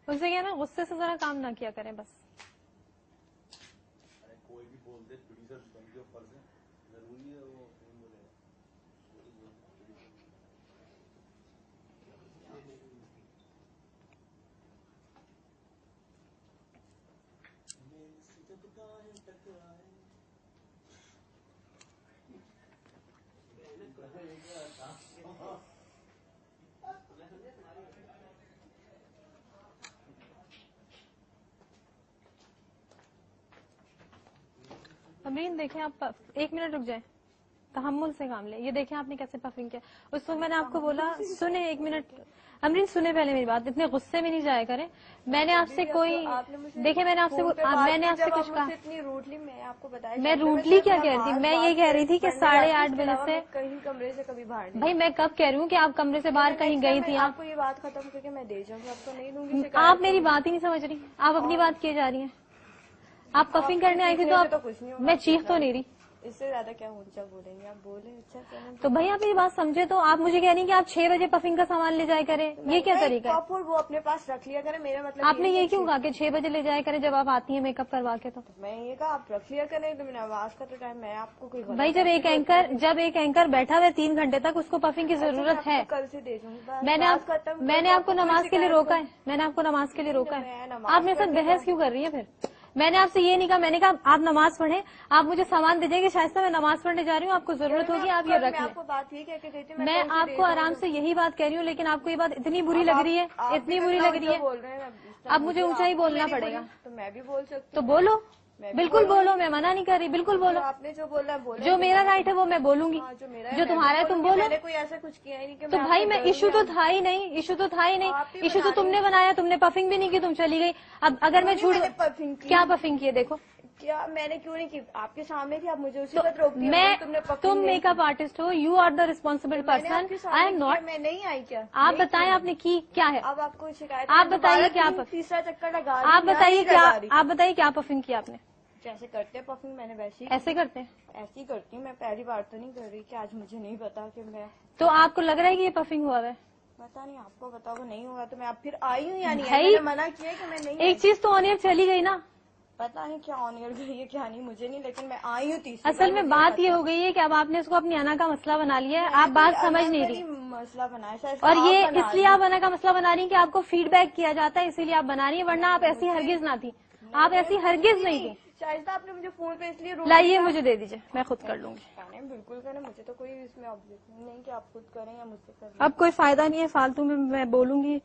उससे क्या ना गुस्से से जरा काम ना किया करें बस. कोई भी बोलते प्रोड्यूसर बन के ऊपर से जरूरी है वो बोलेगा. अमरीन देखें आप 1 मिनट रुक जाए, तहम्मुल से काम ले. ये देखें आपने कैसे पफिंग किया. उस वक्त मैंने आपको बोला सुने 1 मिनट अमरीन सुने पहले मेरी बात. इतने गुस्से में नहीं जाया करें. मैंने आपसे कोई देखे मैंने आपसे कुछ कहा. इतनी रूडली मैं आपको बताया. मैं रूडली क्या कह रही थी? मैं ये कह रही थी कि 8:30 बजे से कहीं कमरे से कभी बाहर नहीं. भाई मैं कब कह रही हूँ कि आप कमरे से बाहर कहीं गई थी? आपको ये बात खत्म करके मैं दे जाऊंगी, आपको नहीं दूंगी. आप मेरी बात ही नहीं समझ रही. आप अपनी बात किए जा रही हैं. आप पफिंग करने आई थी तो आप मैं चीख तो नहीं रही. इससे ज्यादा क्या ऊंचा बोलेंगे आप. बोले अच्छा तो भाई आप मेरी बात समझे. तो आप मुझे कह रही हैं कि आप 6 बजे पफिंग का सामान ले जाया करें. ये क्या तरीका है? वो अपने पास रख लिया करें. मेरा मतलब आपने ये क्यों कहा कि 6 बजे ले जाया करें जब आप आती हैं मेकअप करवा के? तो मैं ये कहा आप रख लिया करें. तो मैंने आवाज का तो टाइम मैं आपको कोई भाई जब एक एंकर बैठा हुआ 3 घंटे तक उसको पफिंग की जरूरत है. कल से दे दूंगी. मैंने आपको नमाज के लिए रोका है. मैंने आपको नमाज के लिए रोका है. आप मेरे साथ बहस क्यों कर रही है? फिर मैंने आपसे ये नहीं कहा. मैंने कहा आप नमाज पढ़ें. आप मुझे सामान दीजिए कि शायद मैं नमाज पढ़ने जा रही हूँ, आपको जरूरत होगी, आप ये रख लें. मैं आपको आराम से यही बात कह रही हूँ, लेकिन आपको ये बात इतनी बुरी लग रही है, इतनी बुरी लग रही है. अब मुझे ऊंचा ही बोलना पड़ेगा. तो मैं भी बोल सकती तो बोलो, बिल्कुल बोलो. मैं मना नहीं कर रही, बिल्कुल बोलो. आपने जो बोला बोला. जो मेरा राइट है वो मैं बोलूंगी. जो तुम्हारा है तुम बोलो. मैंने कोई ऐसा कुछ किया ही नहीं. तो भाई मैं इशू तो था ही नहीं. इशू तो तुमने बनाया. तुमने पफिंग भी नहीं की, तुम चली गई. अब अगर मैं झूठ क्या पफिंग की है देखो. क्या मैंने क्यों नहीं की? आपके सामने थी, आप मुझे उसी वक्त रोक दिया. तुम मेकअप आर्टिस्ट हो, you are the responsible person. I am not. मैं नहीं आई क्या? आप बताएं आपने की क्या है? अब आपको शिकायत. आप बताइए क्या. तीसरा चक्कर लगा. आप बताइए क्या पफिंग की आपने? जैसे करते हैं पफिंग मैंने वैसे ही ऐसे करते हैं. ऐसे ही करती हूँ. मैं पहली बार तो नहीं कर रही कि आज मुझे नहीं पता कि मैं. तो आपको लग रहा है कि ये पफिंग हुआ है? पता नहीं, आपको बताओ. वो नहीं होगा तो मैं अब फिर आई हूँ या नहीं. मैंने मना किया कि मैं नहीं. एक चीज तो ऑन एयर चली गई ना. पता नहीं क्या ऑन एयर गई है क्या नहीं, मुझे नहीं. लेकिन मैं आई हूँ. असल में बात ये हो गई है कि अब आपने इसको अपनी अना का मसला बना लिया है. आप बात समझ नहीं रही. मसला बनाया और ये इसलिए आप अना का मसला बना रही है कि आपको फीडबैक किया जाता है, इसीलिए आप बना रही है. वरना आप ऐसी हरगिज ना थी. आप ऐसी हरगिज नहीं थी. शायद आपने मुझे फोन पे इसलिए लाइए मुझे दे दीजिए, मैं खुद कर लूंगी. बिल्कुल करें. मुझे तो कोई इसमें ऑब्जेक्शन नहीं कि आप खुद करें या मुझसे करें. अब कोई फायदा नहीं है फालतू में मैं बोलूंगी.